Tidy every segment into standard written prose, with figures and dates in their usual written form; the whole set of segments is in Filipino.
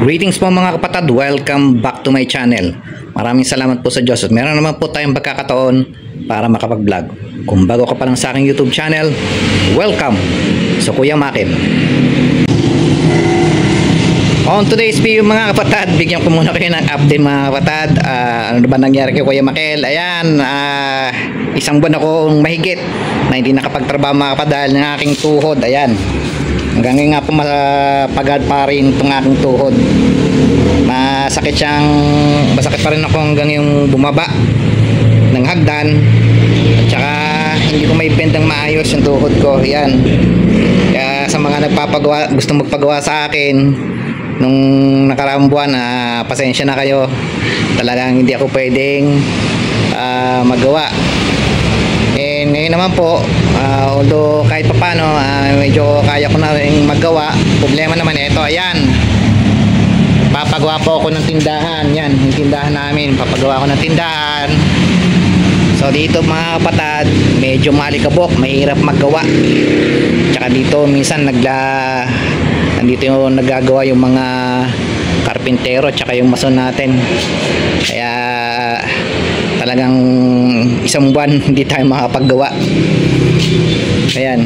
Greetings po mga kapatid, welcome back to my channel. Maraming salamat po sa Diyos at meron naman po tayong pagkakataon para makapag-vlog. Kung bago ka pa lang sa aking YouTube channel, welcome sa Kuya Makil. On today's video mga kapatid, bigyan ko muna kayo ng update mga kapatid. Ano ba nangyari kay Kuya Makil? Ayan, isang buwan akong mahigit na hindi nakapagtrabaho mga kapatid dahil ng aking tuhod. Ayan, hanggang ngayon nga po mapagad pa rin itong aking tuhod. Masakit pa rin ako hanggang yung bumaba ng hagdan. At saka hindi ko maibend ng maayos yung tuhod ko. Yan. Kaya sa mga nagpapagawa, gusto magpagawa sa akin nung nakaraang buwan, pasensya na kayo. Talagang hindi ako pwedeng magawa. And ngayon naman po, although kahit pa paano medyo kaya ko na rin magawa, problema naman ito. Ayan, papagawa po ako ng tindahan. Yan, yung tindahan namin, papagawa ko ng tindahan. So dito mga kapatid, medyo malikabok, mahirap maggawa. Tsaka dito minsan nandito yung nagagawa yung mga karpintero tsaka yung mason natin. Kaya talagang isang buwan hindi tayo makapaggawa. Ayan.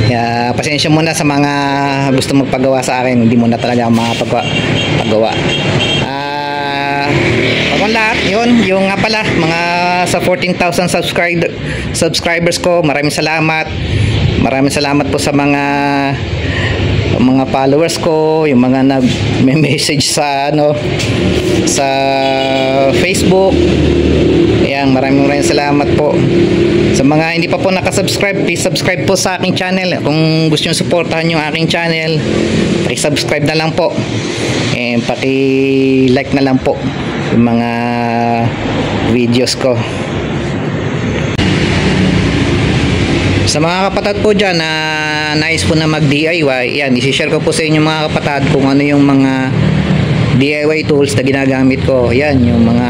Kaya pasensya muna sa mga gusto magpagawa sa akin, hindi muna talaga makapaggawa. Pagkong lahat, yung nga pala, mga sa 14,000 subscribers ko, maraming salamat. Maraming salamat po sa mga followers ko, yung mga nag-message sa sa Facebook. Ayan, maraming salamat po. Sa mga hindi pa po nakasubscribe, please subscribe po sa aking channel. Kung gusto nyo suportahan yung aking channel, paki-subscribe na lang po. And paki-like na lang po yung mga videos ko. Sa mga kapatid po dyan na nais po na mag-DIY, yan, isi-share ko po sa inyo mga kapatid kung ano yung mga DIY tools na ginagamit ko. Yan, yung mga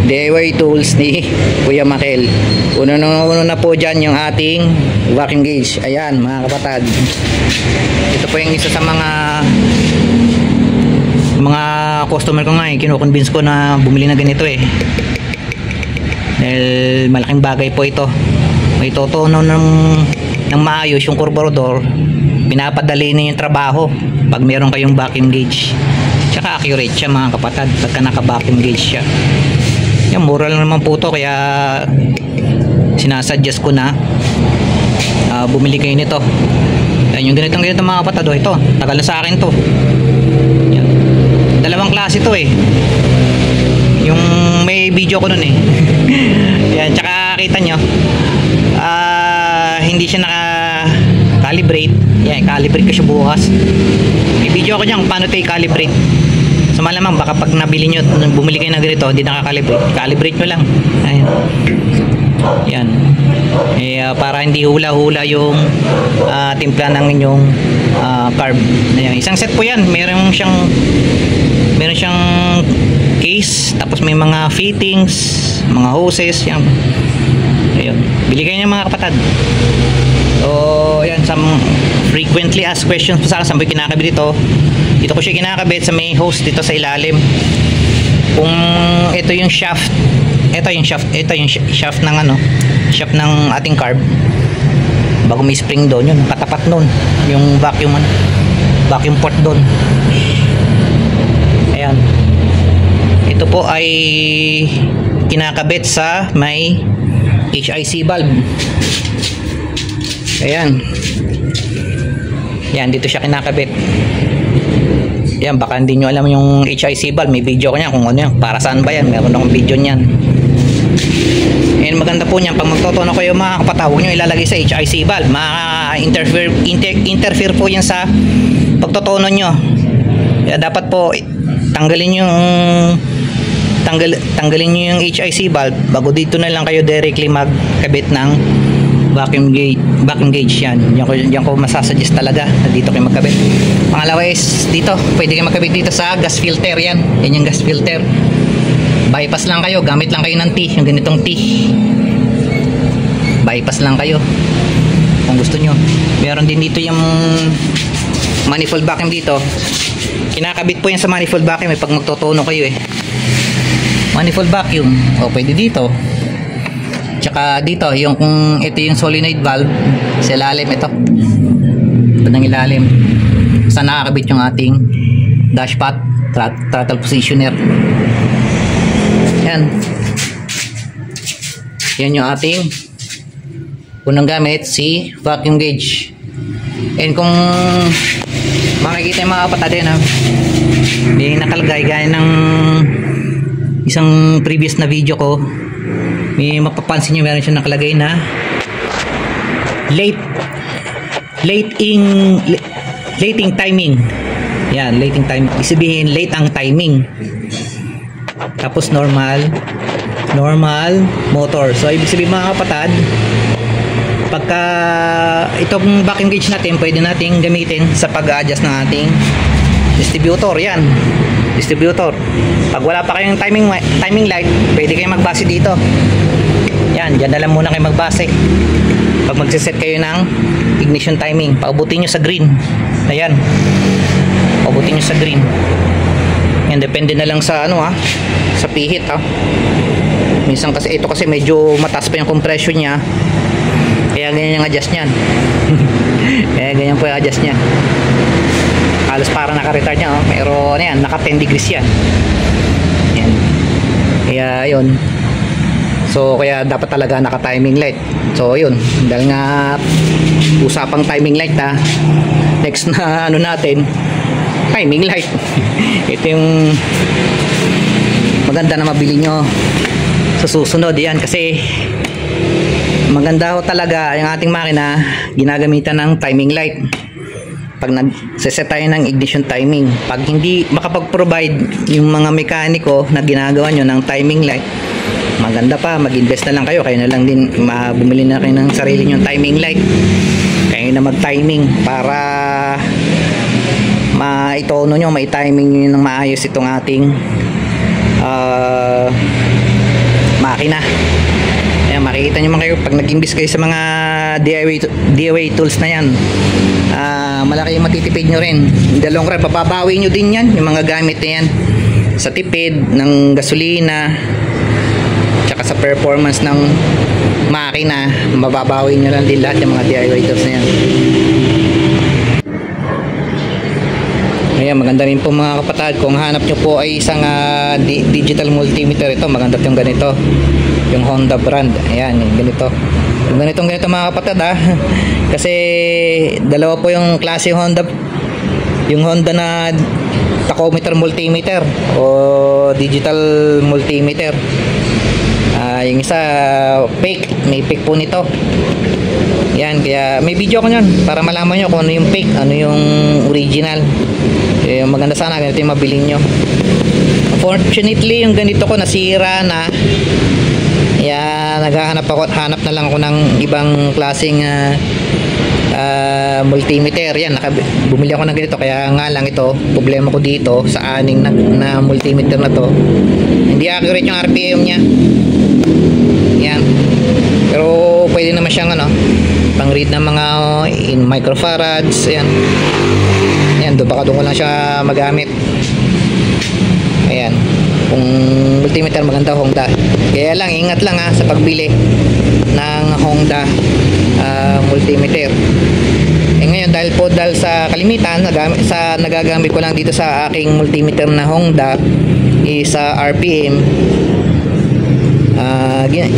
DIY tools ni Kuya Makil. Uno na po dyan yung ating vacuum gauge. Ayan mga kapatid, ito po yung isa sa mga customer ko nga, kinukonvince ko na bumili na ganito dahil malaking bagay po ito. May totono ng maayos yung carburetor, pinapadali na yung trabaho pag meron kayong vacuum gauge. Tsaka accurate siya mga kapatid pagka naka vacuum gauge siya. Yan, mura lang naman po to, kaya sinasuggest ko na bumili kayo nito. Yan, yung ganito mga kapatid, ito tagal na sa akin to. Yan. Dalawang klase to yung may video ko nun yan, tsaka kita nyo hindi siya naka-calibrate. Yan, calibrate ko siya bukas. May video ko dyan kung paano ito i-calibrate. So malamang baka pag nabili nyo, bumili kayo na ganito, hindi naka-calibrate, calibrate nyo lang. Ayan. Yan. Para hindi hula-hula yung timpla ng inyong carb. Ayan. Isang set po yan. Meron siyang case, tapos may mga fittings, mga hoses. Yan. Ayun. Bili kayo niya mga kapatid. So, ayan, some frequently asked questions sa akin, saan ba kinakabit ito? Dito ko siya kinakabit sa may hose dito sa ilalim. Kung ito yung shaft, ito yung shaft ng shaft ng ating carb. Bago may spring doon, yun, katapat doon, yung vacuum port doon. Ayan. Ito po ay kinakabit sa may HIC valve. Ayan. Yan, dito siya kinakabit. Yan, baka hindi nyo alam yung HIC valve. May video ko niyan kung ano yan, para saan ba yan. Meron akong video niyan. And maganda po niyan, pag magtotono kayo mga kapatid, huwag nyo ilalagay sa HIC valve. Interfere po yan sa pagtotono nyo. Kaya dapat po tanggalin nyo yung HIC valve bago dito na lang kayo directly magkabit ng vacuum gauge. Yan ko masasuggest talaga na dito kayo magkabit. Pangalawa is dito, pwede kayo magkabit dito sa gas filter. Yan yung gas filter. Bypass lang kayo, gamit lang kayo ng T, yung ganitong T. Bypass lang kayo kung gusto nyo. Meron din dito yung manifold vacuum dito. Kinakabit po yan sa manifold vacuum pag magtotono kayo manifold vacuum. O pwede dito. Tsaka dito, kung ito yung solenoid valve sa ilalim, ito ng ilalim, saan nakakabit yung ating dashpot, throttle positioner. Yan yung ating unang gamit, si vacuum gauge. And kung makikita yung mga kapatid may nakalagay gaya ng isang previous na video ko, may mapapansin nyo meron siya nakalagay na lating timing. Yan, lating timing. Isabihin late ang timing. Tapos normal motor. So ibig sabihin mga kapatid, pagka itong vacuum gauge natin, pwede nating gamitin sa pag-adjust ng ating distributor. Yan, distributor. Pag wala pa kayong timing light, pwede kayong magbase dito. Yan, dyan na lang muna kayo magbase. Pag magsiset kayo ng ignition timing, paubutin nyo sa green. Ayan, paubutin nyo sa green. Yan, depende na lang sa sa pihit minsan kasi ito kasi medyo mataas pa yung compression niya, kaya ganyan yung adjust niyan. Kaya ganyan po yung adjust niya, halos para naka-retard niya pero yan, naka 10 degrees yan. Yan, kaya yun. So kaya dapat talaga naka timing light. So yun, dahil nga usapang timing light next na natin, timing light. Ito yung maganda na mabili nyo sa susunod. Yan, kasi maganda talaga yung ating makina, ginagamitan ng timing light pag nagseset tayo ng ignition timing. Pag hindi makapag-provide yung mga mekaniko na ginagawa nyo ng timing light, maganda pa, mag-invest na lang kayo na lang din, bumili na kayo ng sarili nyong timing light, kayo na mag-timing para maitono nyo, may timing nyo ng maayos itong ating makina. Ayan, makikita nyo man kayo pag nag-invest kayo sa mga DIY tools na yan, malaki yung matitipid nyo rin. In the long run, papabawi nyo din yan, yung mga gamit na yan, sa tipid ng gasolina tsaka sa performance ng makina. Mababawi nyo lang din lahat yung mga DIY tools na yan. Ayan, maganda rin po mga kapatid kung hanap nyo po ay isang digital multimeter. Ito maganda yung ganito, yung Honda brand. Ayan, yung ganito, yung ganito mga kapatid kasi dalawa po yung klase Honda, yung Honda na tachometer multimeter o digital multimeter. Yung isa fake, may fake po nito. Yan, kaya may video ko nyon para malaman nyo kung ano yung fake, ano yung original. Maganda sana ganito yung mabiling nyo. Unfortunately yung ganito ko nasira na, kaya hanap na lang ako ng ibang klaseng multimeter. Yan, bumili ako ng ganito, kaya nga lang ito problema ko dito sa aning na multimeter na to, hindi accurate yung RPM nya. Yan, pero pwede naman siyang pang read ng mga in microfarads. Ayan, baka doon ko lang siya magamit. Ayan, kung multimeter maganda Honda, kaya lang ingat lang sa pagbili ng Honda multimeter. Ngayon dahil sa kalimitan nagagamit ko lang dito sa aking multimeter na Honda sa RPM,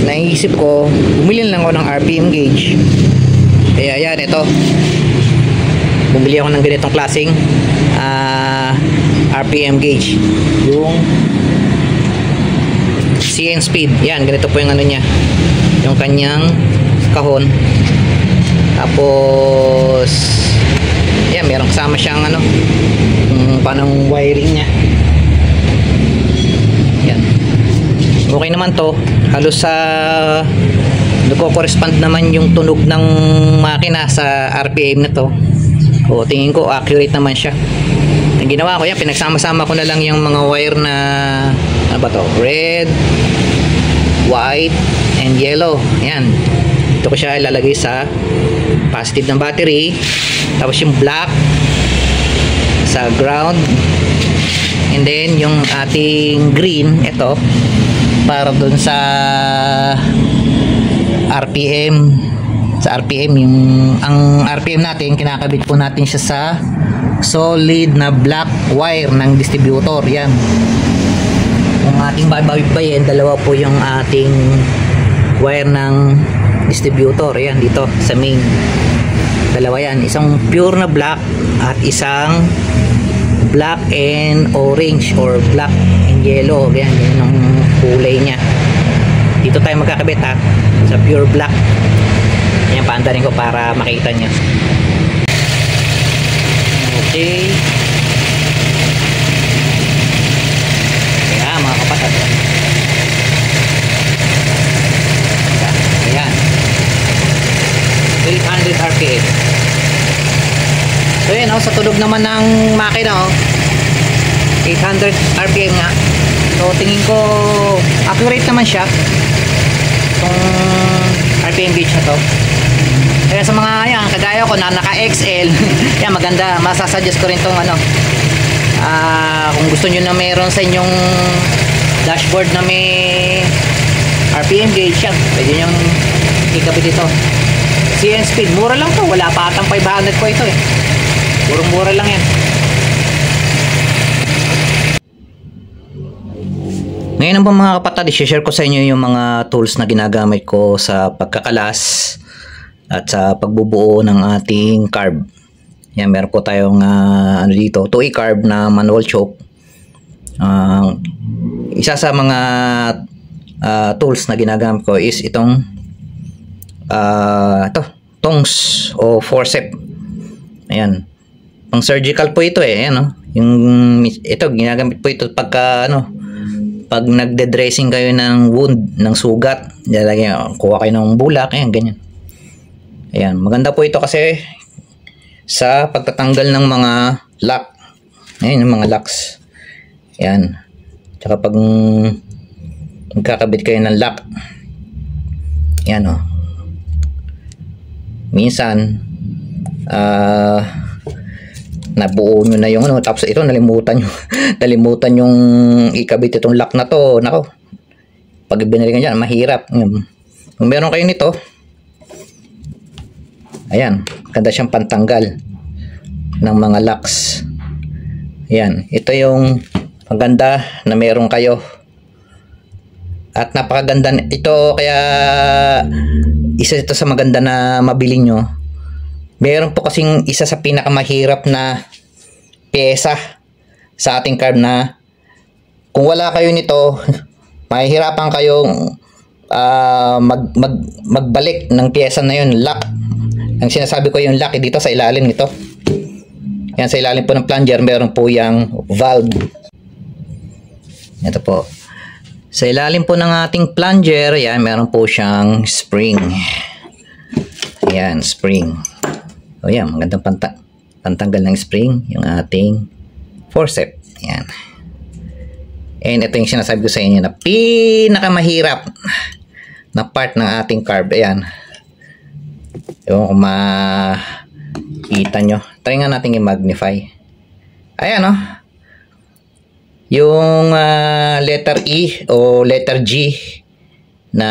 naisip ko bumili lang ako ng RPM gauge. Kaya yan, ito bumili ako ng ganitong klaseng RPM gauge, yung CN speed. Yan, ganito po yung niya, yung kanyang kahon. Tapos yan, meron kasama siyang yung panang wiring nya. Yan, okay naman to, halos sa nagko-correspond naman yung tunog ng makina sa RPM na to. O tingin ko accurate naman siya. Ang ginawa ko yan, pinagsama-sama ko na lang yung mga wire na ano ba to, red, white, and yellow. Yan, ito ko siya ilalagay sa positive ng battery. Tapos yung black sa ground, and then yung ating green, ito para dun sa RPM. Sa RPM, yung ang RPM natin, kinakabit po natin siya sa solid na black wire ng distributor. Yan, yung ating babawibayin, dalawa po yung ating wire ng distributor. Yan, dito sa main, dalawa yan, isang pure na black at isang black and orange or black and yellow. Yan, yan ang kulay nya. Dito tayo magkakabit ha, sa pure black. Yan, paanda rin ko para makita nyo. Okay. Ayan mga kapatid. Ayan. 800 RPM. So yan, sa tunog naman ng makina, 800 RPM nga. So tingin ko accurate naman siya itong RPM gauge na to. Kaya sa mga yan, kagaya ko na naka XL, yan maganda, masasuggest ko rin tong kung gusto nyo na meron sa inyong dashboard na may RPM gauge, yan pwede nyo ikabit ito. CN speed, mura lang to, wala pa atang 500 po ito purong mura lang yan. Ngayon po mga kapatid, i-share ko sa inyo yung mga tools na ginagamit ko sa pagkakalas at sa pagbubuo ng ating carb. Yan, meron po tayong dito, 2A carb na manual choke. Isa sa mga tools na ginagamit ko is itong tongs o forceps. Ayan. Pang surgical po ito ayan, yung ito ginagamit po ito pagka pag nagde-dressing kayo ng wound, ng sugat, lalagyan, kuha kayo ng bulak, ayan, ganyan. Ayan, maganda po ito kasi sa pagtatanggal ng mga lock. Ayan, yung mga locks. Ayan. Tsaka pag magkakabit kayo ng lock, ayan minsan nabuo nyo na yung tapos ito nalimutan yung ikabit itong lock na to. Nako, pag binalikan dyan mahirap. Kung meron kayo nito, ayan, ganda siyang pantanggal ng mga locks. Ayan, ito yung maganda na meron kayo at napakaganda ito, kaya isa ito sa maganda na mabili nyo. Meron po kasing isa sa pinakamahirap na pyesa sa ating carb na kung wala kayo nito, mahihirapan kayong magbalik ng pyesa na yun, lock. Ang sinasabi ko yung lock dito sa ilalim nito. Yan, sa ilalim po ng plunger, meron po yung valve. Ito po. Sa ilalim po ng ating plunger, yan, meron po siyang spring. Yan, spring. O yan, magandang pantanggal ng spring, yung ating forceps. Yan. And ito yung sinasabi ko sa inyo na pinakamahirap na part ng ating carb. Ayan. Ewan kung makita nyo. Try nga natin i-magnify. Ayan yung letter E o letter G na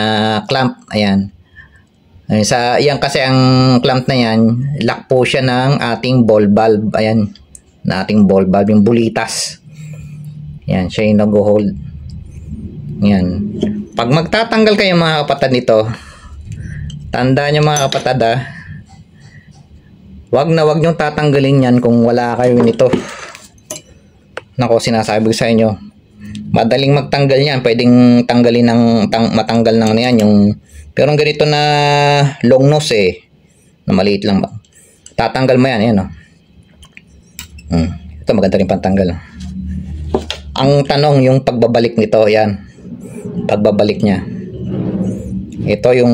clamp. Ayan. Yan kasi ang clamp na yan, lock po siya ng ating ball valve. Ayan. Na ating ball valve, yung bulitas. Yan, siya yung nag-hold. Yan. Pag magtatanggal kayo mga kapatid nito, tandaan nyo mga kapatid wag na wag nyo tatanggalin yan kung wala kayo nito. Nako, sinasabi ko sa inyo, madaling magtanggal yan. Pwedeng tanggalin matanggal ng yan yung, pero ganito na long nose na maliit lang ba, tatanggal mo yan. Ayan ito maganda rin pantanggal. Ang tanong yung pagbabalik nito, yan, pagbabalik niya, ito yung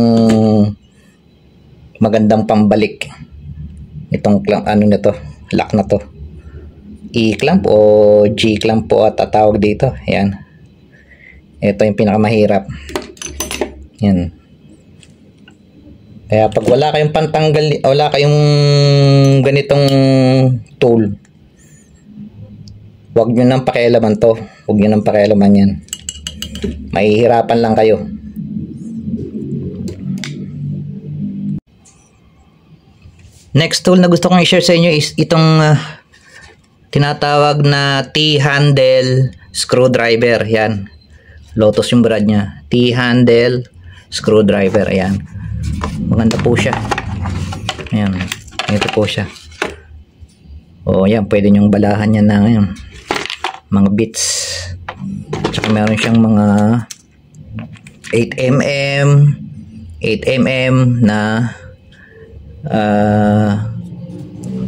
magandang pambalik itong nito, lock na to, E-clamp o G-clamp po at tatawag dito. Yan, ito yung pinakamahirap. Yan, kaya pag wala kayong pantanggal, wala kayong ganitong tool, Huwag nyo nang pakialaman to. Huwag nyo nang pakialaman yan. Mahihirapan lang kayo. Next tool na gusto kong i-share sa inyo is itong tinatawag na T-handle screwdriver. Yan. Lotus yung brand niya. T-handle screwdriver. Ayan. Maganda po siya. Ayan. Ito po siya. O, yan. Pwede nyong balahan yan na ngayon. Mga bits. Tsaka meron siyang mga 8mm 8mm na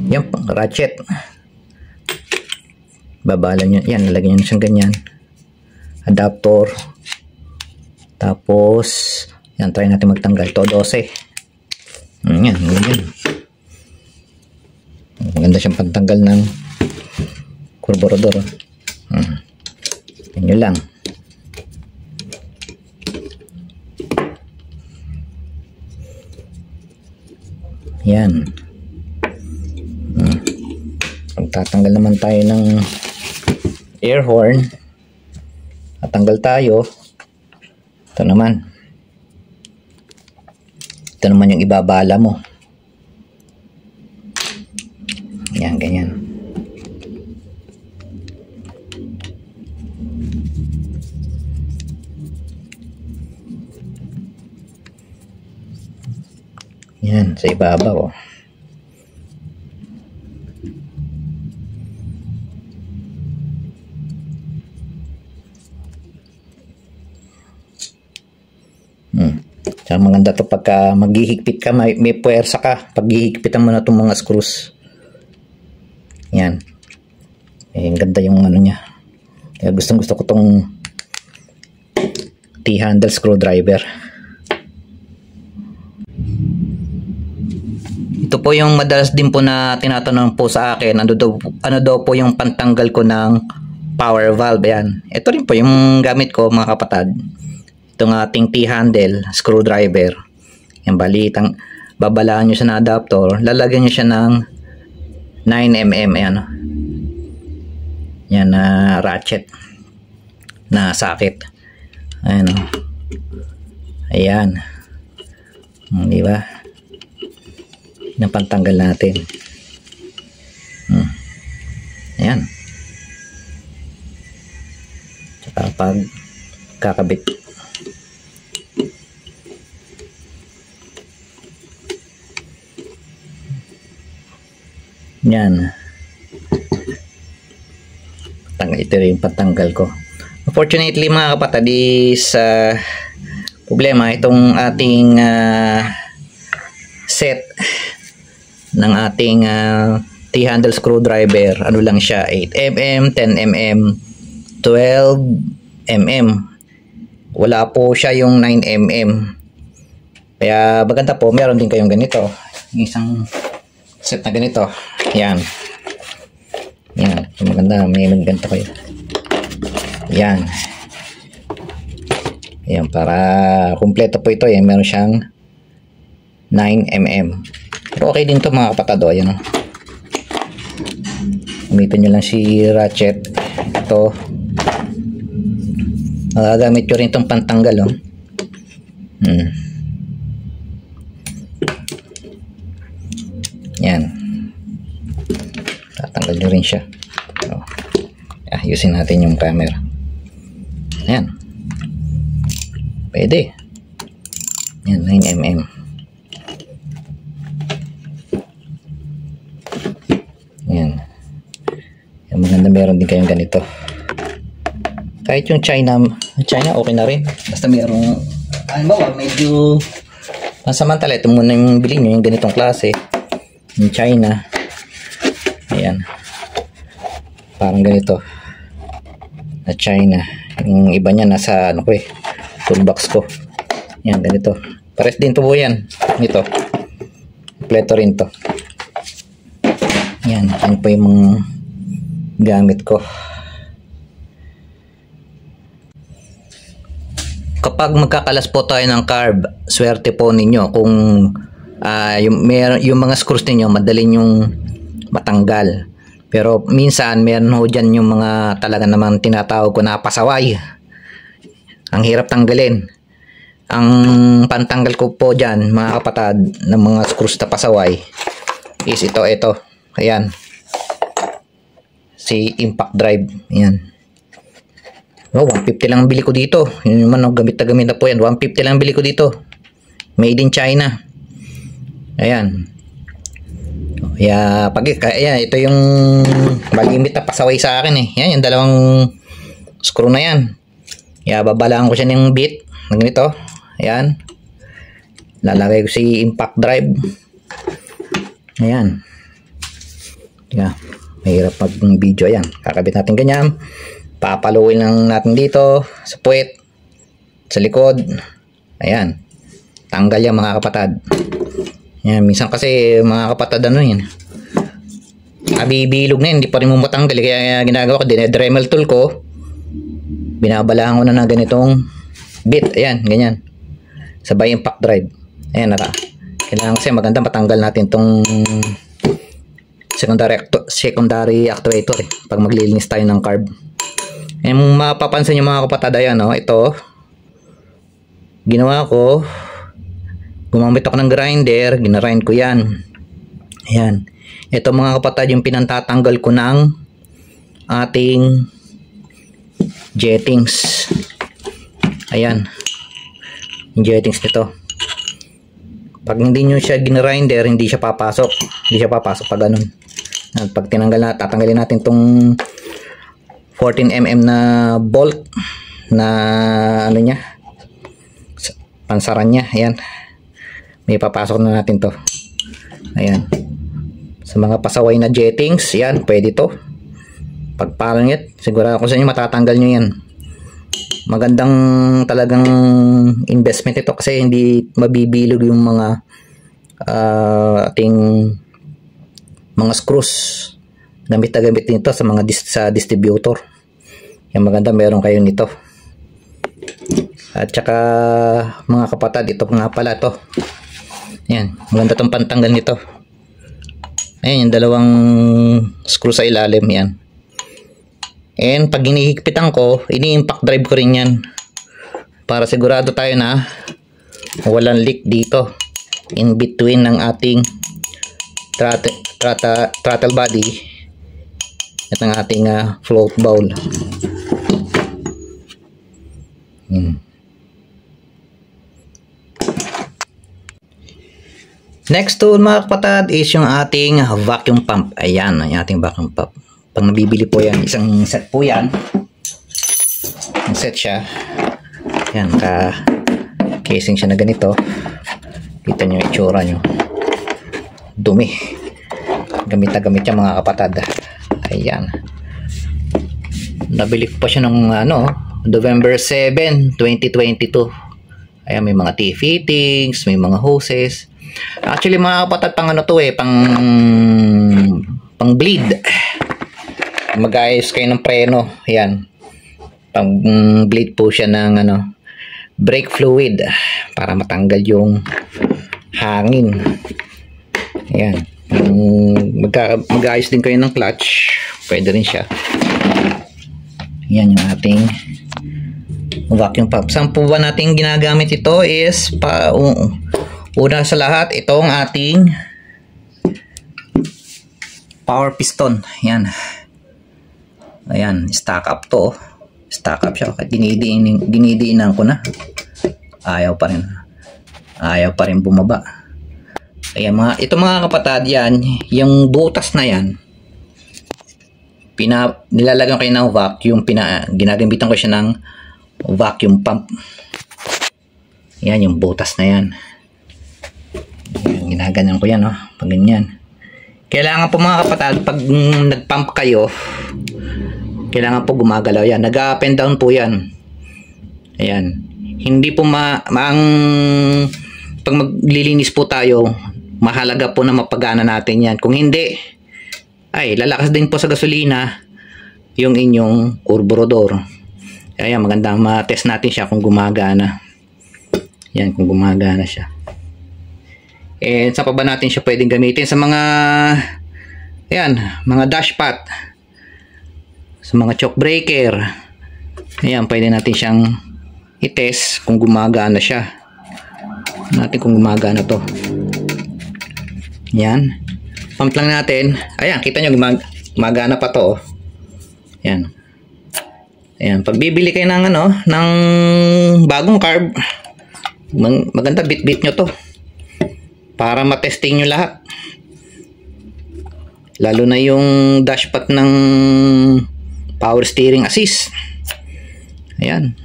yan, ratchet. Babalan nyo. Yan, nalagyan nyo siyang ganyan. Adapter. Tapos, yan, try natin magtanggal. To 12. Yan, ganyan. Maganda siyang pantanggal ng carburetor. Yan lang. Yan. Pagtatanggal naman tayo ng air horn. Tatanggal tayo. Ito naman. Ito naman yung ibabala mo. Yan, ganyan. Yan, sa ibabaw. Tsaka maganda to pagka maghihigpit ka, may puwersa ka. Paghihigpitan mo na itong mga screws. Yan. Eh, ganda yung ano niya. Kaya gustong gusto ko itong T-handle screwdriver. Ito po yung madalas din po na tinatanong po sa akin, ano daw po yung pantanggal ko ng power valve. Yan. Ito rin po yung gamit ko, mga kapatid. Itong ating T-handle screwdriver. Yan, balitang babalaan nyo siya na adapter, lalagyan nyo siya ng 9mm. Ayan. Yan na ratchet na socket. Ayan. Ayan. Di ba? Yung pantanggal natin. Ayan. Tsaka pag kakabit. Yan. Ito rin yung patanggal ko. Unfortunately mga kapatid, is problema itong ating set ng ating T-handle screwdriver. Ano lang siya, 8mm, 10mm, 12mm. Wala po siya yung 9mm. Kaya maganda po, meron din kayong ganito. Isang set na ganito. Yan. Yan. Maganda. May ganito kayo. Yan. Yan. Para kumpleto po ito. Yan. Meron siyang 9mm. Pero okay din to mga kapatado. Yan. Gamitin nyo lang si ratchet. Ito. Magagamit nyo rin itong pantanggal. Oh. Yan. Tatanggal nyo rin siya. So, ayusin natin yung camera. Ayan. Pwede. Yan, 9mm. Yan. Yung maganda meron din kayong ganito. Kahit yung China okay na rin. Basta mayroong, halimbawa, medyo pansamantala, ito muna yung bilhin nyo, yung ganitong klase. Yung China. Ayan. Parang ganito. Na China. Yung iba niya nasa ano ko toolbox ko. Ayan, ganito. Pares din to po yan. Ito. Kompleto rin to. Ayan. Yan po yung mga gamit ko. Kapag magkakalas po tayo ng carb, swerte po ninyo kung yung mga screws ninyo madali yung matanggal. Pero minsan meron ho dyan yung mga talaga naman tinatawag ko na pasaway. Ang hirap tanggalin. Ang pantanggal ko po dyan mga kapatad ng mga screws na pasaway is ito. Ayan. Si impact drive. Ayan. Oh, 150 lang ang bili ko dito. Yun naman, gamit na po yan. 150 lang ang bili ko dito. Made in China. Ayan. Kaya ito yung malimit na pasaway sa akin eh. Yan, yung dalawang screw na yan. Kaya babalaan ko siya ng bit. Ganito. Ayan. Lalagay ko si impact drive. Ayan. Kaya, mahirap mag-video. Ayan. Kakabit natin ganyan. Papaluin lang natin dito sa puwet. Sa likod. Ayan. Tanggal yan mga kapatad. Yan, minsan kasi mga kapatid yan. Nabibilog na yan, hindi pa rin mo matanggal. Kaya ginagawa ko, dinedremel tool ko. Binabalaan ko na ng ganitong bit. Ayan, ganyan. Sabay impact drive. Ayan, kailangan kasi maganda matanggal natin tong secondary actuator eh, pag maglilinis tayo ng carb. Ayan, mapapansin nyo mga kapatid, ayan ito. Ginawa ko, gumamit ako ng grinder, ginarind ko yan. Ayan. Ito mga kapatid yung pinantatanggal ko ng ating jettings. Ayan. Yung jettings nito. Pag hindi nyo siya ginrinder, hindi siya papasok. Hindi siya papasok pag ganun. At pag tatanggalin natin tong 14mm na bolt na ano niya, pansaran niya. Ayan. May papasok na natin to. Ayan. Sa mga pasaway na jettings, yan, pwede to. Pagpalangit, sigurado ko sa inyo matatanggal nyo yan. Magandang talagang investment ito kasi hindi mabibilog yung mga ating mga screws. Gamit na gamit nito sa mga sa distributor. Yung maganda meron kayo nito. At saka mga kapatid, ito nga pala to. Yan, maganda tong pantanggal nito. Ayan, yung dalawang screw sa ilalim yan. And pag hinihigpitan ko, ini-impact drive ko rin yan. Para sigurado tayo na walang leak dito. In between ng ating throttle body at ng ating float bowl. Next tool mga kapatid is yung ating vacuum pump. Ayan, ang ating vacuum pump. Pag nabibili po yan, isang set po yan. Ang set siya. Ayan, casing siya na ganito. Kita nyo yung itsura nyo. Dumi. Gamit na gamit yan mga kapatid. Ayan. Nabili ko pa siya ng November 7, 2022. Ayan, may mga T-fittings, may mga hoses. Actually mga kapatid, pang pang bleed. Mag-ayos kayo ng preno. Ayan. Pang bleed po siya ng brake fluid para matanggal yung hangin. Ayan. Mag-ayos din kayo ng clutch. Pwede rin siya. Ayan yung ating vacuum pump. Saan po ba natin ginagamit ito is una sa lahat, itong ating power piston. Ayan. Ayan, stack up to. Stack up siya. Dinidiinan ko na. Ayaw pa rin bumaba. Ayan, ito mga kapatid, yan, yung butas na yan, nilalagyan ko ng vacuum, ginagamitan ko siya ng vacuum pump. Yan, yung butas na yan. Ginaganyan ko yan, pag ganyan. Kailangan po mga kapatid, pag nagpump kayo, kailangan po gumagalaw yan. Nag-up and down po yan. Ayan. Hindi po pag maglilinis po tayo, mahalaga po na mapagana natin yan. Kung hindi, ay lalakas din po sa gasolina yung inyong carburetor. Kaya maganda ma-test natin siya kung gumagana. Yan, kung gumagana siya. And saan pa ba natin siya pwedeng gamitin? Sa mga Ayan, mga dashpot. Sa mga choke breaker. Ayan, pwede natin siyang i-test kung gumagana siya. Natin kung gumagana to. Ayan. Pump lang natin. Ayan, kita nyo gumagana pa to. Ayan. Ayan, pag bibili kayo ng ng bagong carb, maganda bit-bit nyo to para matesting nyo lahat. Lalo na yung dashpot ng power steering assist. Ayan.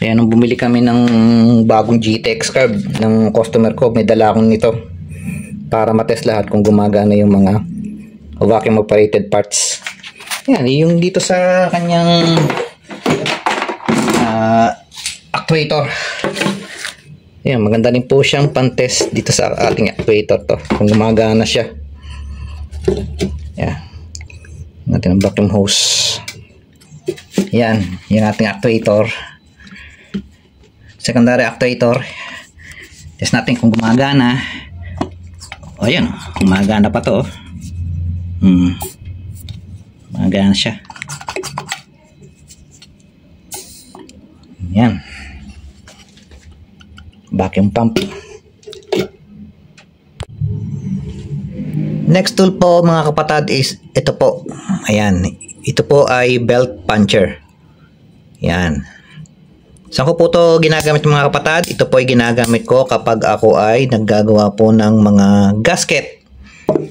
Ayan, nung bumili kami ng bagong GTX carb ng customer ko, may dala akong nito para matest lahat kung gumagana yung mga vacuum operated parts. Ayan, yung dito sa kanyang actuator. Ayan, maganda rin po siyang pan-test dito sa ating actuator to, kung gumagana siya. Ayan. Natin ang vacuum hose. Ayan, yung ating actuator. Secondary actuator. Test natin kung gumagana. O, ayan, gumagana pa to. Gumagana siya. Ayan. Vacuum pump. Next tool po mga kapatid is ito po. Ayan. Ito po ay belt puncher. Ayan. Saan ko po ito ginagamit mga kapatid? Ito po ay ginagamit ko kapag ako ay naggagawa po ng mga gasket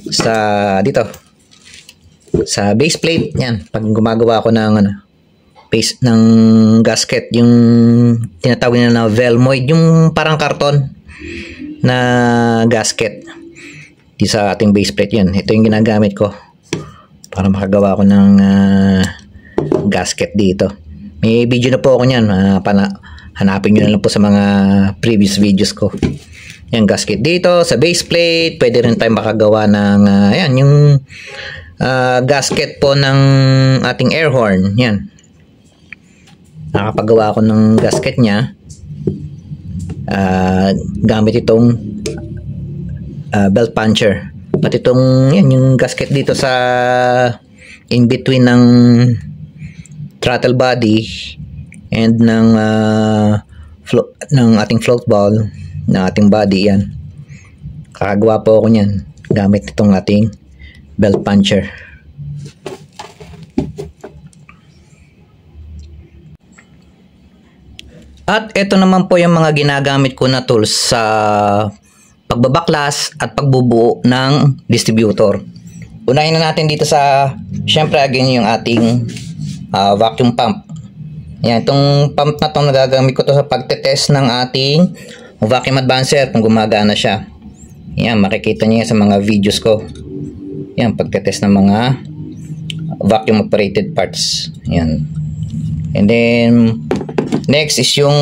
sa dito. Sa base plate. Yan. Pag gumagawa ako ng base ng gasket, yung tinatawag na velmoid, yung parang karton na gasket di sa ating base plate. Yun, ito yung ginagamit ko para makagawa ko ng gasket dito. May video na po ako nyan, hanapin nyo na lang po sa mga previous videos ko. Yung gasket dito sa base plate. Pwede rin tayo makagawa ng ayan, yung gasket po ng ating air horn. Yan, nakapagawa ako ng gasket nya gamit itong belt puncher. Pati itong yan, yung gasket dito sa in between ng throttle body and ng ating float ball ng ating body. Yan, kakagawa po ako nyan gamit itong ating belt puncher. At ito naman po yung mga ginagamit ko na tools sa pagbabaklas at pagbubuo ng distributor. Unahin na natin dito sa, syempre again, yung ating vacuum pump. Yan, itong pump na itong nagagamit ko to sa pagtetest ng ating vacuum advancer kung gumagana siya. Yan, makikita niyo sa mga videos ko. Yan, pagtetest ng mga vacuum operated parts. Yan. And then next is yung,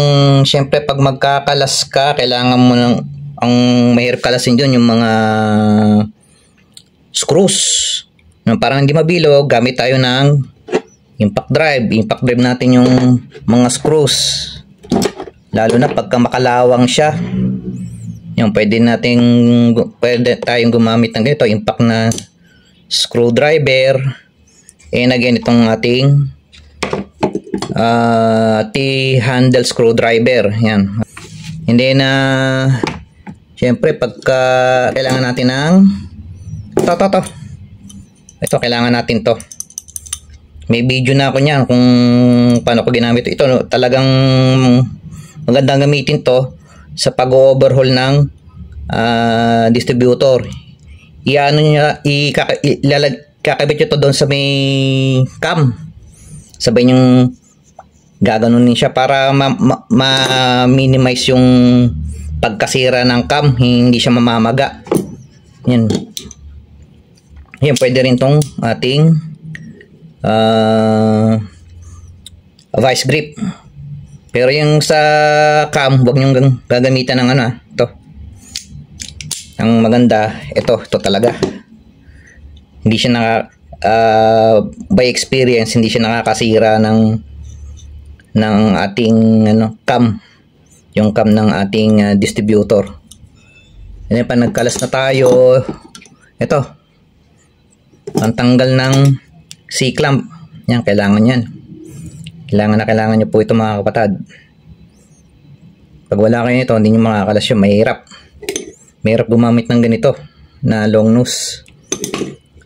syempre pag magkakalas ka, kailangan mo ng, ang mahirap kalasin dun yung mga screws. Parang hindi mabilog, gamit tayo ng impact drive. Impact drive natin yung mga screws. Lalo na pagka makalawang siya. Yung pwede tayong gumamit ng ganito, impact na screwdriver. And again, itong ating T-handle screwdriver. Yan. And then syempre pagka kailangan natin ng ito, kailangan natin to. May video na ako niyan kung paano ko ginamit ito. Talagang magandang gamitin to sa pag-overhaul ng distributor. Iano niya, kakabit nyo to doon sa may cam. Sabay yung gaganunin siya para ma-minimize yung pagkasira ng cam, hindi siya mamamaga. Yan. Yan, pwede rin tong ating vice grip. Pero yung sa cam, huwag nyo gagamitan ng ito. Ang maganda, ito talaga. Hindi siya by experience, hindi siya nakakasira ng ating cam, yung cam ng ating distributor. And then, pag nagkalas na tayo, ito, pantanggal ng C-clamp. Yan, kailangan yan. Kailangan nyo po ito mga kapatid. Pag wala kayo nito, hindi nyo makakalas yun. Mahirap. Mahirap gumamit ng ganito na long nose.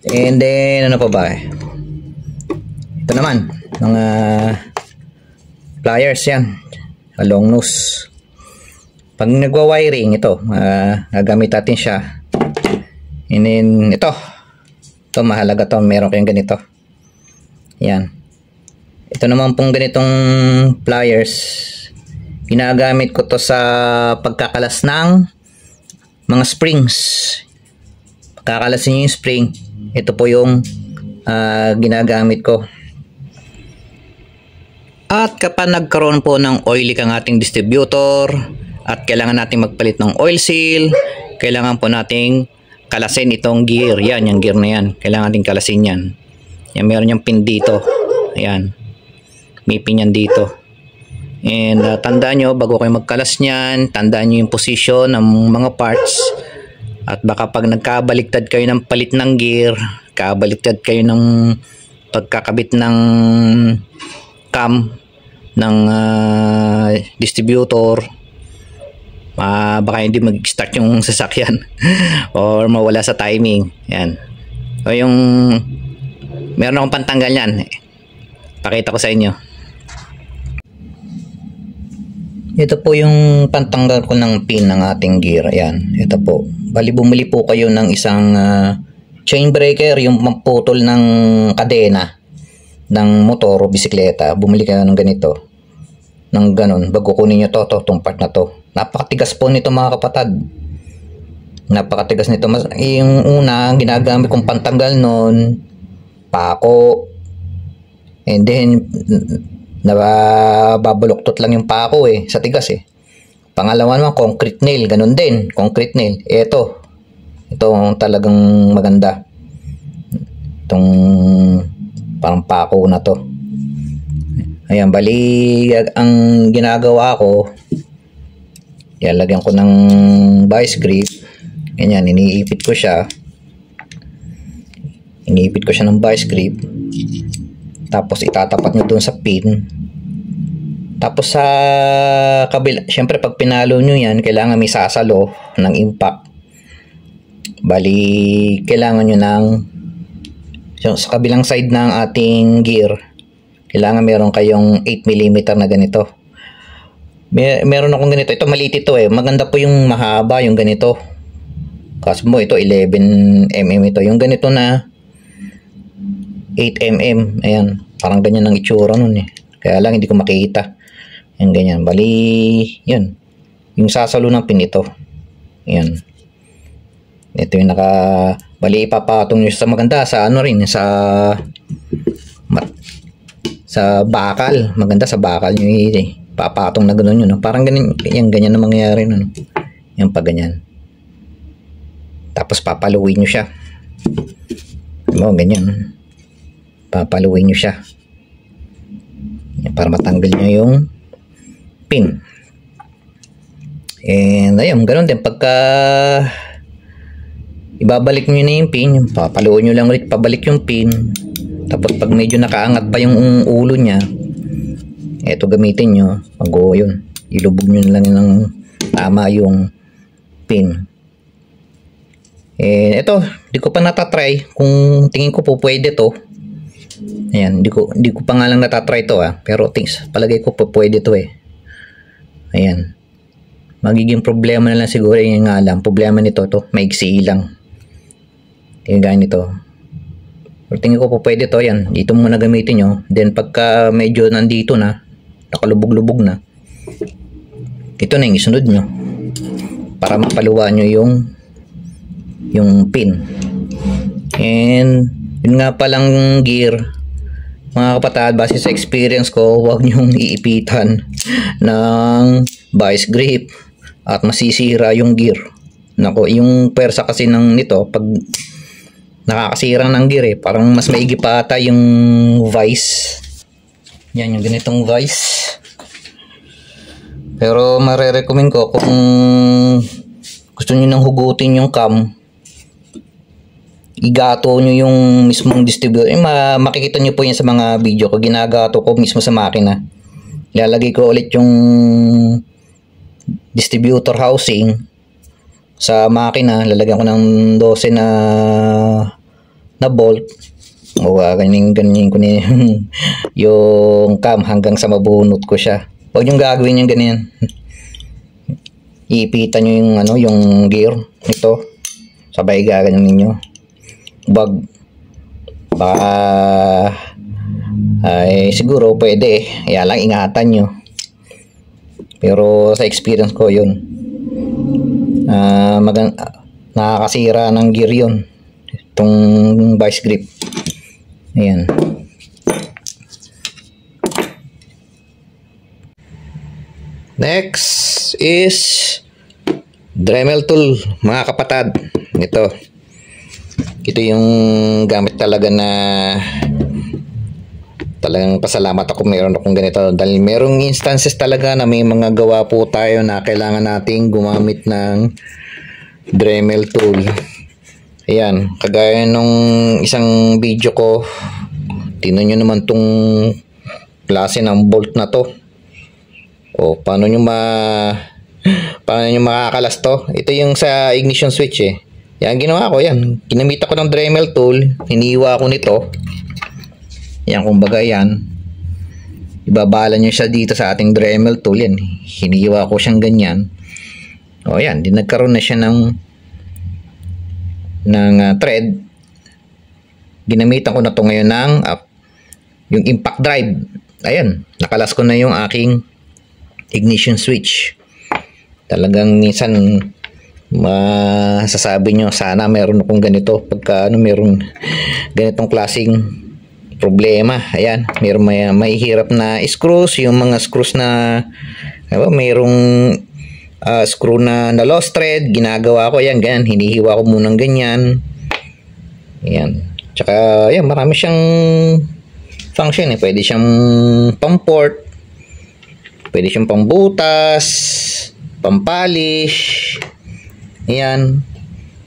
And then, ano pa ba eh? Ito naman, mga pliers yan. Long nose. Pag nagwa-wiring, ito, gagamit natin siya. And then, ito mahalaga to, meron kayong ganito. Yan. Ito naman pong ganitong pliers, ginagamit ko to sa pagkakalas ng mga springs. Pagkakalasin nyo yung spring, ito po yung ginagamit ko. At kapag nagkaroon po ng oil leak ang ating distributor at kailangan nating magpalit ng oil seal, kailangan po nating kalasin itong gear. Yan, yung gear na yan. Kailangan nating kalasin yan. Yan, meron yung pin dito. Ayan. May pin yan dito. And tandaan nyo, bago kayo magkalas nyan, tandaan nyo yung position ng mga parts. At baka pag nagkabaliktad kayo ng palit ng gear, kabaliktad kayo ng pagkakabit ng cam ng distributor, baka hindi mag-start yung sasakyan or mawala sa timing. Yan. O yung meron akong pantanggal yan. Pakita ko sa inyo. Ito po yung pantanggal ko ng pin ng ating gear. Ayan. Ito po. Bali bumili po kayo ng isang chain breaker, yung mamputol ng kadena ng motor o bisikleta. Bumili kayo ng ganito. Ng ganun. Bago kunin nyo itong part na to. Napakatigas po nito mga kapatid. Napakatigas nito. Yung una, ginagamit kong pantanggal nun, pako. And then, nababaluktot lang yung pako sa tigas Pangalawa naman, concrete nail. Ganun din, concrete nail. Ito talagang maganda. Itong parang pako na to. Ayan, bali ang ginagawa ko, ilalagyan ko ng vice grip. Ganyan, iniipit ko siya. Iniipit ko siya ng vice grip. Tapos itatapat nyo dun sa pin. Tapos sa kabila, syempre pag pinalo nyo yan, kailangan may sasalo ng impact. Bali, kailangan nyo ng sa kabilang side ng ating gear, kailangan meron kayong 8mm na ganito. Meron akong ganito. Ito maliit ito Maganda po yung mahaba, yung ganito. Kasi mo ito 11mm ito. Yung ganito na 8mm. Ayan. Parang ganyan ang itsura nun Kaya lang hindi ko makita. Ayan, ganyan. Bali, yun. Yung sasalo ng pin ito. Ayan. Ito yung bali, ipapatong nyo sa maganda sa sa bakal. Maganda sa bakal nyo papatong na gano'n yun. Parang ganyan na mangyayari nun. Yan pa ganyan. Tapos papaluin nyo siya. Ganyan. Papaluin nyo siya. Yan, para matanggal nyo yung pin. And ayun, gano'n din. Pagka ibabalik nyo na yung pin, papaluin nyo lang ulit pabalik yung pin. Tapos pag medyo nakaangat pa yung ulo nya, eto gamitin nyo. Yun, ilubog nyo lang ng tama yung pin. Eto, di ko pa natatry kung tingin ko po pwede to. Ayan, di ko pa nga lang natatry to pero palagay ko po pwede to Ayan. Magiging problema na lang siguro yung nga lang. Problema nito maigsi lang. Tingnan nito. Pero tingin ko po pwede to. Yan. Dito muna gamitin nyo. Then pagka medyo nandito na, nakalubog-lubog na, ito na yung isunod nyo. Para mapaluwa nyo yung pin. And yun nga palang gear, mga kapatid, base sa experience ko, huwag nyong iipitan ng vice grip at masisira yung gear. Nako, yung pwersa kasi nito, pag nakakasira ng gear parang mas maigi pa ata yung vice. Yan, yung ganitong vice. Pero marerecommend ko kung gusto niyo nang hugutin yung cam, igato nyo yung mismong distributor. Makikita nyo po yan sa mga video ko. Ginagato ko mismo sa makina. Ilalagay ko ulit yung distributor housing sa makina. Lalagyan ko ng 12 na bolt. O ganyan ko na yung cam hanggang sa mabunot ko siya. Huwag yung gagawin yung ganyan. Iipitan nyo yung yung gear nito. Sabay gaganyan ninyo. Baka ay siguro pwede, kaya lang ingatan nyo. Pero sa experience ko yun, nakakasira ng gear yun, itong vice grip. Ayan. Next is Dremel tool, mga kapatid. Ito yung gamit talaga na talagang pasalamat ako meron akong ganito, dahil merong instances talaga na may mga gawa po tayo na kailangan nating gumamit ng Dremel tool. Ayan, kagaya nung isang video ko, tingnan nyo naman tong klase ng bolt na to. O paano nyo makakalas to? Ito yung sa ignition switch eh. Yan, ginawa ko yan. Ginamit ako ng Dremel tool. Hiniwa ko nito. Yan, kumbaga yan. Ibabala nyo siya dito sa ating Dremel tool. Yan. Hiniwa ko siyang ganyan. O yan, nagkaroon na siya ng thread. Ginamitan ko na to ngayon ng yung impact drive. Ayan, nakalas ko na yung aking ignition switch. Talagang minsan masasabi nyo, sana meron akong ganito pagka meron ganitong klaseng problema. Ayan, may hirap na screws, yung mga screws na mayroong screw na lost thread, ginagawa ko yan, ganyan, hinihiwa ko munang ganyan. Ayan, tsaka ayan, marami siyang function eh. Pwede siyang pang-port, pwede siyang pambutas, pampalish. Ayan.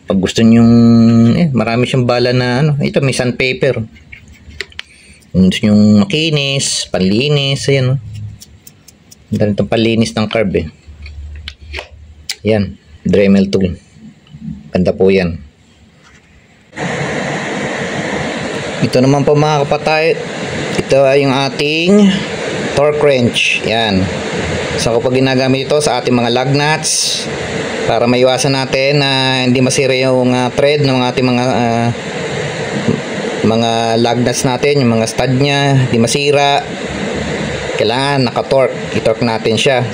Pag gusto nyong marami siyang bala na ito may sandpaper. Kung gusto nyong makinis, panlinis, ayan. Ang itong panlinis ng carb eh. Ayan, Dremel tool. Ganda po yan. Ito naman po mga kapatid, ito ay yung ating torque wrench. Yan. So kapag ginagamit ito sa ating mga lug nuts, para maiwasan natin na hindi masira yung thread ng ating mga lug nuts natin, yung mga stud nya, hindi masira, kailangan naka-torque. I-torque natin siya.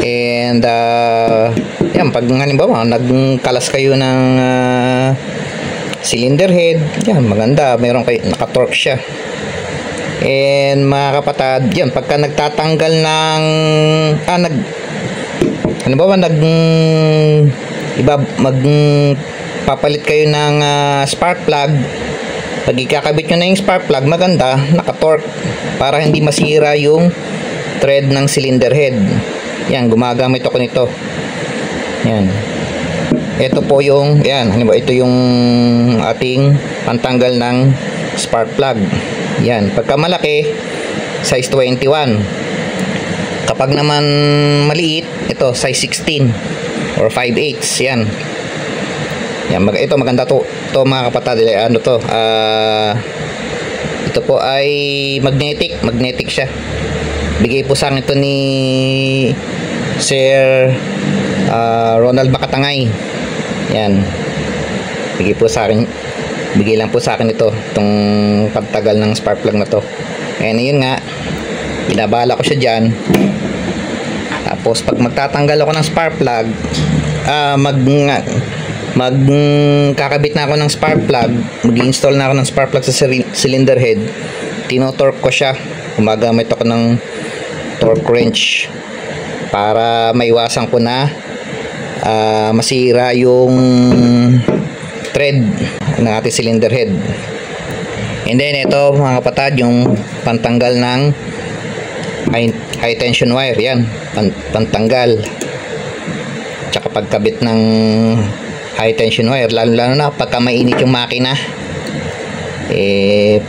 And yan, pag halimbawa nagkalas kayo ng cylinder head, yan, maganda, meron kayo, naka-torque siya. And mga kapatid, yan, pagka nagtatanggal ng magpapalit kayo ng spark plug, pag ikakabit nyo na yung spark plug, maganda, naka-torque para hindi masira yung thread ng cylinder head. Yan, gumagamit ako nito. Yan. Ito po yung, yan, ito yung ating pantanggal ng spark plug. Yan, pagka malaki, size 21. Kapag naman maliit, ito size 16 or 5/8. Yan. Yan, ito maganda to. Ito mga kapatid, ito po ay magnetic siya. Bigay po sa akin ito ni Sir Ronald Makatangay. Yan. Bigay lang po sa akin ito, itong pagtagal ng spark plug na to. And yun nga, binabala ko siya dyan. Tapos pag magtatanggal ako ng spark plug, magkakabit na ako ng spark plug, mag-install na ako ng spark plug sa cylinder head, tinotorque ko siya. Gumagamit ako ng torque wrench para maiwasan ko na masira yung thread ng ating cylinder head. And then ito mga kapatid, yung pantanggal ng high tension wire. Yan, pantanggal. Tsaka pagkabit ng high tension wire, lalo na pagka mainit yung makina.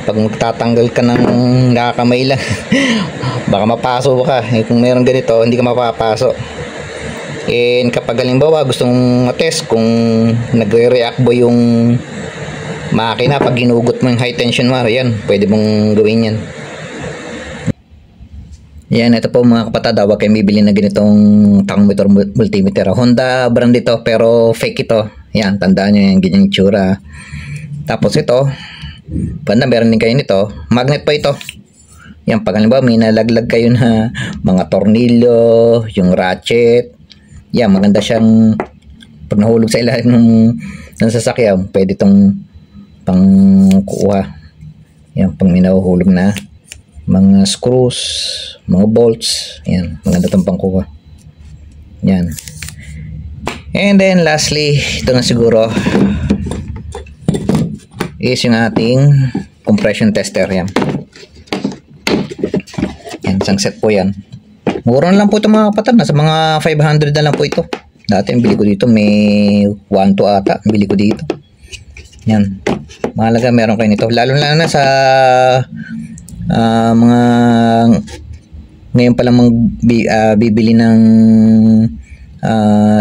Pag magtatanggal ka ng nakakamay lang baka mapasok ka. Kung meron ganito, hindi ka mapapasok. Kapag halimbawa gustong matest kung nagre-react ba yung makina pag ginugot mo yung high tension wire, yan, pwede mong gawin yan. Yan, ito po mga kapatid, huwag kayong bibili na ganitong tachometer multimeter. Honda brand ito, pero fake ito. Yan, tandaan nyo yung ganyang tsura. Tapos ito, banda meron din kayo nito, magnet pa ito. Yan, pag halimbawa may nalaglag kayo na mga tornilyo, yung ratchet, yan, maganda siyang pag nahulog sa ilalim ng sasakyan, pwede itong pang kuha. Yan, pag may nahuhulog na mga screws, mga bolts, yan, maganda itong pangkuha. Yan. And then lastly, ito na siguro is yung ating compression tester. Yan, isang set po yan. Mura na lang po ito mga kapatid, nasa mga 500 na lang po ito. Dati ang bili ko dito may 1 to ata, bili ko dito. Yan, mahalaga meron kayo nito, lalo na sa mga ngayon pa lang bibili ng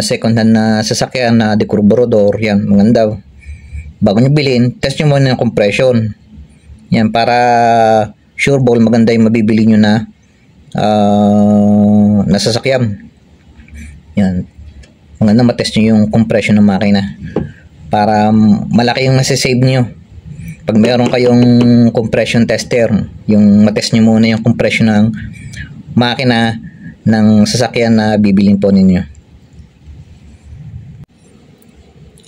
second hand na sasakyan na dekarburador. Yan, maganda. Bago nyo bilhin, test nyo muna ng compression. Yan, para sure ball maganda yung mabibili nyo na sasakyan. Yan, maganda matest nyo yung compression ng makina para malaki yung masasave nyo. Pag meron kayong compression tester, yung matest nyo muna yung compression ng makina ng sasakyan na bibilin po ninyo.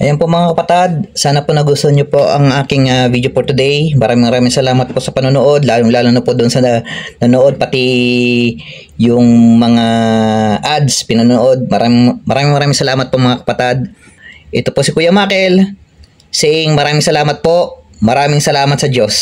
Ayan po mga kapatid, sana po nagustuhan nyo po ang aking video for today. Maraming salamat po sa panonood, lalo na po doon sa nanood, pati yung mga ads pinanood. Maraming salamat po mga kapatid. Ito po si Kuya Makel saying maraming salamat po, maraming salamat sa Diyos.